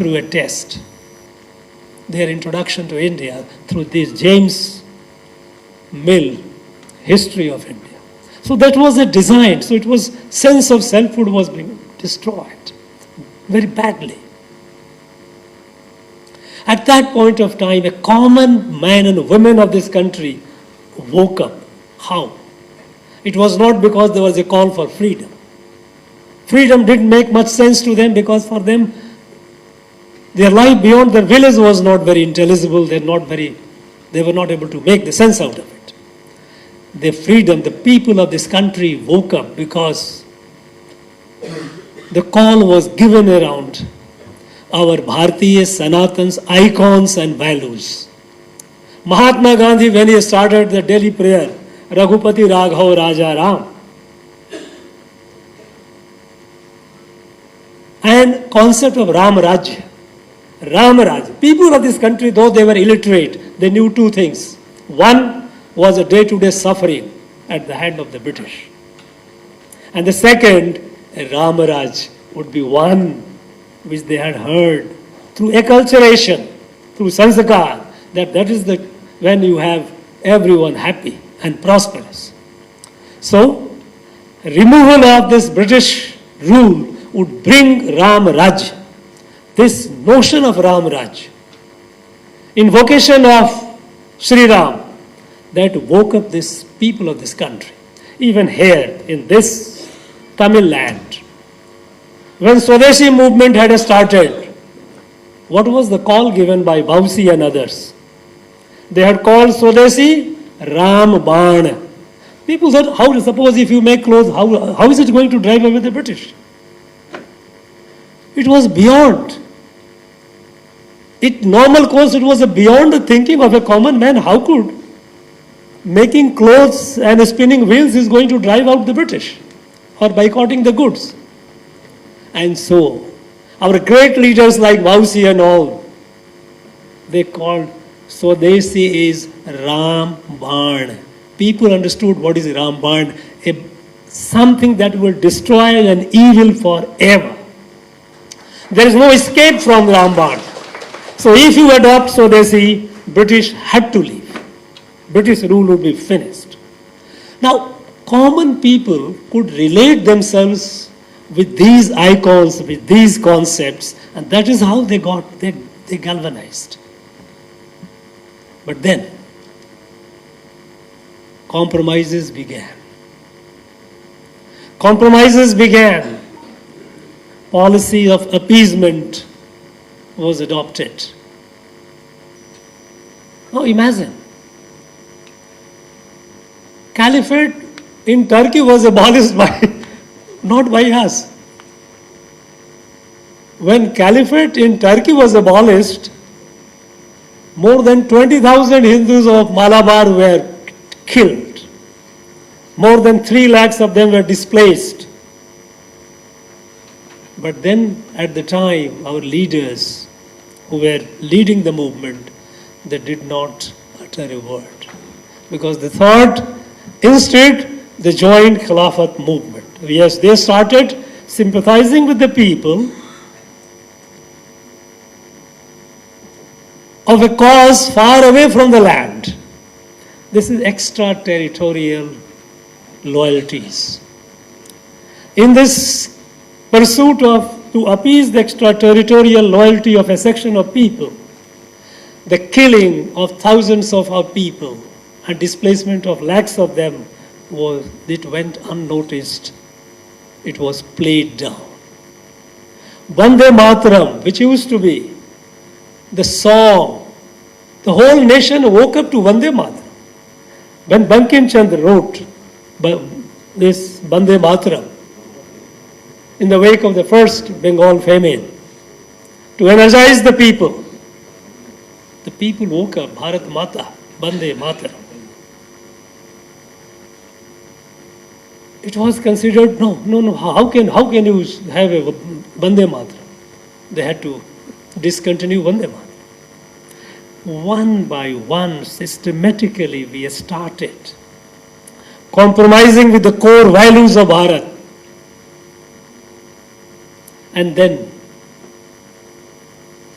through a test, their introduction to India through this James Mill history of India. So that was a design. So it was sense of selfhood was being destroyed very badly. At that point of time, a common man and women of this country woke up. How? It was not because there was a call for freedom. Freedom didn't make much sense to them because for them, their life beyond their village was not very intelligible. They were not able to make the sense out of it. The freedom, the people of this country woke up because the call was given around our Bharatiya Sanatans, icons and values. Mahatma Gandhi, when he started the daily prayer, Raghupati Raghav Raja Ram, and concept of Ram Rajya. Ram Rajya. People of this country, though they were illiterate, they knew two things. One was a day-to-day suffering at the hand of the British. And the second, a Ram Raj would be one which they had heard through acculturation, through sanskar, that is when you have everyone happy and prosperous. So, removal of this British rule would bring Ram Raj. This notion of Ram Raj, invocation of Sri Ram, that woke up this people of this country. Even here in this Tamil land, when Swadeshi movement had started, what was the call given by Bausi and others? They had called Swadeshi Ram Baan. People said, suppose if you make clothes, how is it going to drive away the British? It was beyond. Normal course, it was beyond the thinking of a common man. How could making clothes and spinning wheels is going to drive out the British or boycotting the goods? And so, our great leaders like Bausi and all, they called Swadeshi is Ram Baan. People understood what is Ram Baan, something that will destroy an evil forever. There is no escape from Ram Baan. So if you adopt Swadeshi, British had to leave. British rule would be finished. Now, common people could relate themselves with these icons, with these concepts, and that is how they galvanized. But then, compromises began. Policy of appeasement was adopted. Now imagine, Caliphate in Turkey was abolished not by us. When Caliphate in Turkey was abolished, more than 20,000 Hindus of Malabar were killed. More than 3 lakhs of them were displaced. But then at the time, our leaders who were leading the movement, they did not utter a word. Because they thought, instead, they joined Khilafat movement. Yes, they started sympathizing with the people of a cause far away from the land. This is extraterritorial loyalties. In this pursuit to appease the extraterritorial loyalty of a section of people, the killing of thousands of our people and displacement of lakhs of them went unnoticed. It was played down. Vande Mataram, which used to be the song, the whole nation woke up to Vande Mataram. When Bankim Chandra wrote this Vande Mataram in the wake of the first Bengal famine, to energize the people woke up, Bharat Mata, Vande Mataram. It was considered, no, how can you have a Vande Mataram? They had to discontinue Vande Mataram. One by one, systematically we started compromising with the core values of Bharat. And then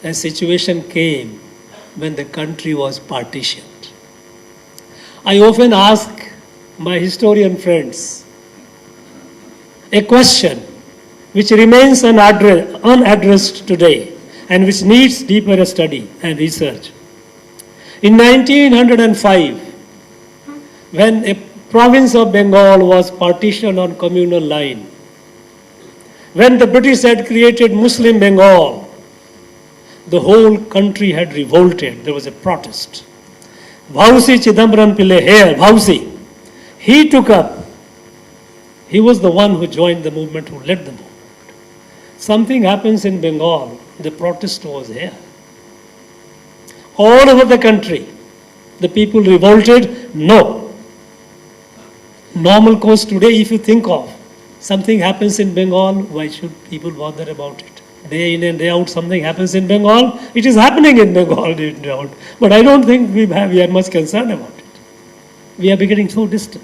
a situation came when the country was partitioned. I often ask my historian friends a question which remains unaddressed today and which needs deeper study and research. In 1905, when a province of Bengal was partitioned on communal line, when the British had created Muslim Bengal, the whole country had revolted. There was a protest. Bhausi Chidambaram Pillai here, Bhausi, he took up, he was the one who joined the movement, who led the movement. Something happens in Bengal, the protest was here. All over the country, the people revolted. No. Normal course today, if you think of, something happens in Bengal, why should people bother about it? Day in and day out, something happens in Bengal. It is happening in Bengal, day in and day out. But I don't think we are much concerned about it. We are becoming so distant.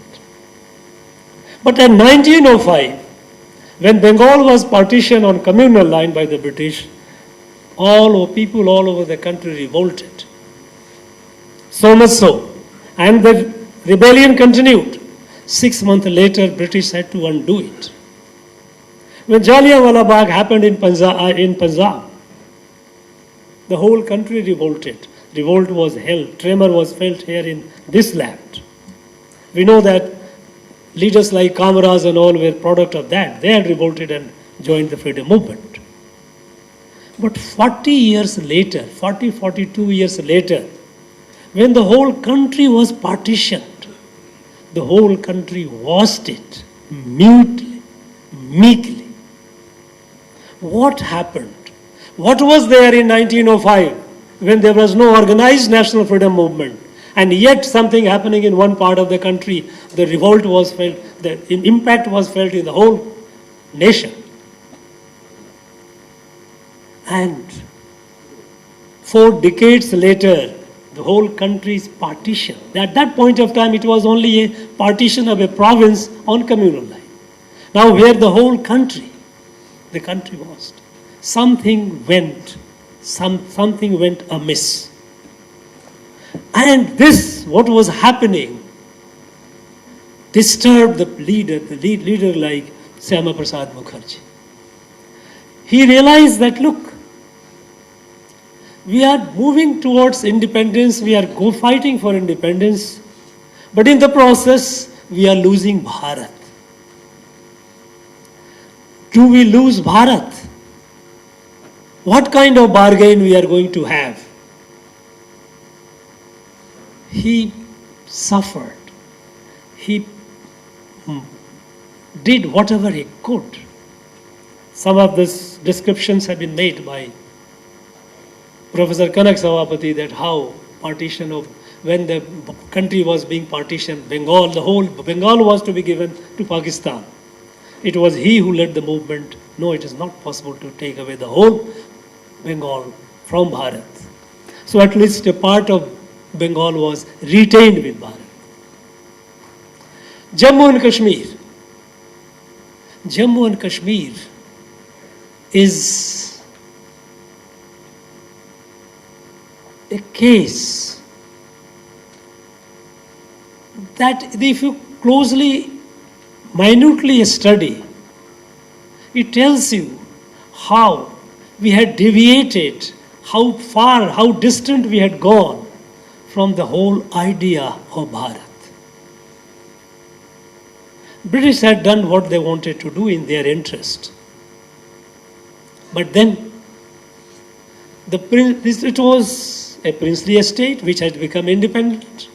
But in 1905, when Bengal was partitioned on communal line by the British, people all over the country revolted. So much so. And the rebellion continued. 6 months later, British had to undo it. When Jallianwala Bagh happened in Punjab, the whole country revolted. Revolt was held, tremor was felt here in this land. We know that leaders like Kamaraj and all were product of that. They had revolted and joined the freedom movement. But 42 years later, when the whole country was partitioned, the whole country watched it mutely, meekly. What happened? What was there in 1905 when there was no organized national freedom movement, and yet something happening in one part of the country, the revolt was felt, the impact was felt in the whole nation. And 4 decades later, the whole country is partitioned. At that point of time, it was only a partition of a province on communal line. Now, where the whole country, the country was, something went amiss. And this, what was happening, disturbed the leader like Syama Prasad Mukherjee. He realized that, look, we are moving towards independence, we are fighting for independence, but in the process, we are losing Bharat. Do we lose Bharat? What kind of bargain we are going to have? He suffered. He did whatever he could. Some of these descriptions have been made by Professor Kanak Savapati, that how partition of, when the country was being partitioned, Bengal, the whole Bengal was to be given to Pakistan. It was he who led the movement. No, it is not possible to take away the whole Bengal from Bharat. So at least a part of Bengal was retained with Bharat. Jammu and Kashmir. Jammu and Kashmir is a case that if you closely, minutely study, it tells you how we had deviated, how far, how distant we had gone from the whole idea of Bharat. British had done what they wanted to do in their interest. But then, it was a princely estate which had become independent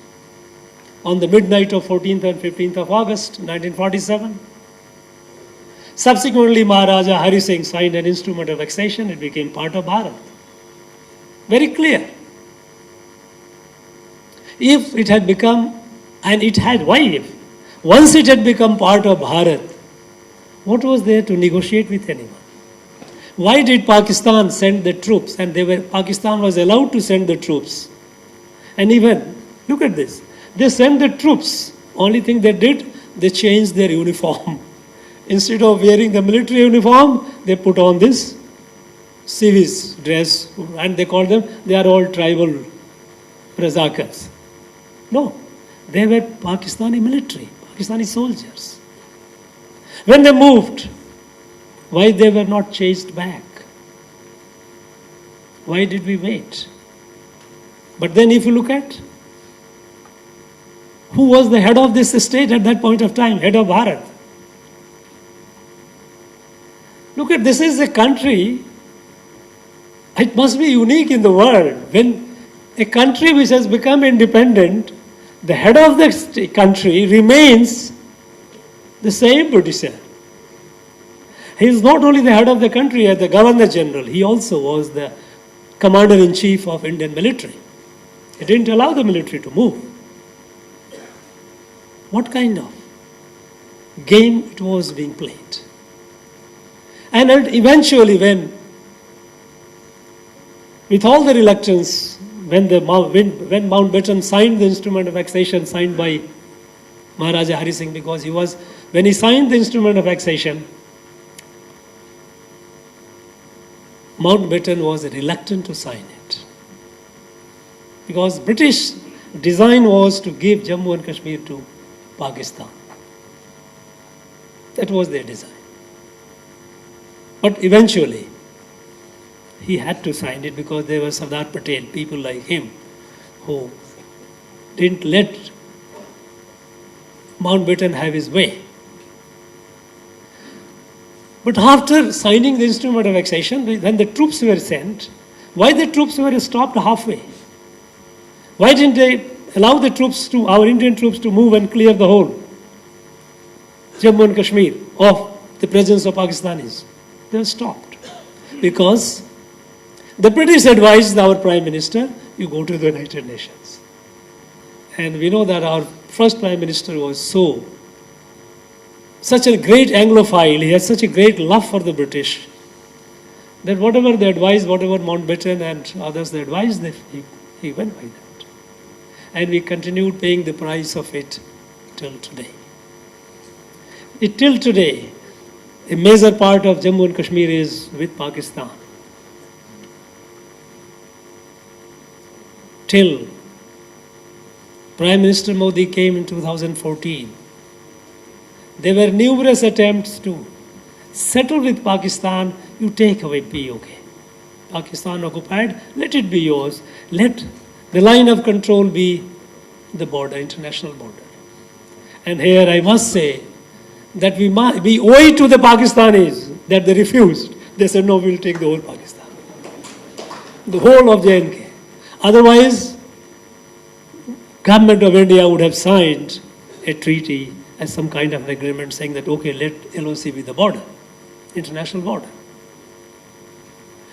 on the midnight of 14th and 15th of August 1947. Subsequently, Maharaja Hari Singh signed an instrument of accession. It became part of Bharat. Very clear. If it had become, and it had, why if? Once it had become part of Bharat, what was there to negotiate with anyone? Why did Pakistan send the troops? And Pakistan was allowed to send the troops. And even, look at this, they sent the troops. Only thing they did, they changed their uniform. Instead of wearing the military uniform, they put on this civis dress, and they call them, they are all tribal Razakars. No, they were Pakistani military, Pakistani soldiers. When they moved, why they were not chased back? Why did we wait? But then if you look at who was the head of this state at that point of time, head of Bharat. Look at, this is a country, it must be unique in the world. When a country which has become independent, the head of the country remains the same Britisher. He is not only the head of the country as the Governor General, he also was the Commander-in-Chief of Indian military. He didn't allow the military to move. What kind of game it was being played? And eventually when, with all the reluctance, when Mountbatten signed the instrument of accession signed by Maharaja Hari Singh, because when he signed the instrument of accession, Mountbatten was reluctant to sign it. Because British design was to give Jammu and Kashmir to Pakistan. That was their design. But eventually, he had to sign it because there were Sardar Patel, people like him, who didn't let Mountbatten have his way. But after signing the instrument of accession, when the troops were sent, why the troops were stopped halfway? Why didn't they allow the troops our Indian troops to move and clear the whole Jammu and Kashmir of the presence of Pakistanis? They were stopped. Because the British advised our Prime Minister, you go to the United Nations. And we know that our first Prime Minister was such a great Anglophile, he has such a great love for the British, that whatever they advised, whatever Mountbatten and others they advised, he went by that. And we continued paying the price of it till today. Till today, a major part of Jammu and Kashmir is with Pakistan. Till Prime Minister Modi came in 2014, there were numerous attempts to settle with Pakistan. You take away POK. Pakistan occupied, let it be yours. Let the line of control be the border, international border. And here I must say that we owe it to the Pakistanis that they refused. They said, no, we'll take the whole Pakistan. The whole of J&K. Otherwise, government of India would have signed a treaty as some kind of an agreement saying that, okay, let LOC be the border, international border.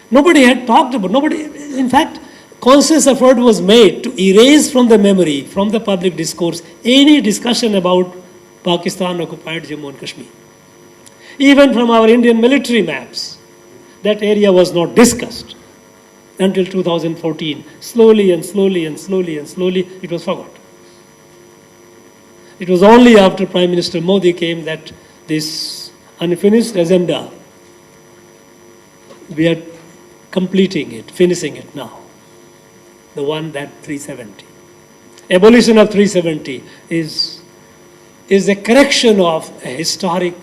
Nobody had talked about, in fact, conscious effort was made to erase from the memory, from the public discourse, any discussion about Pakistan-occupied Jammu and Kashmir. Even from our Indian military maps, that area was not discussed until 2014. Slowly, it was forgotten. It was only after Prime Minister Modi came that this unfinished agenda, we are completing it, finishing it now. The one that 370. Abolition of 370 is a correction of a historic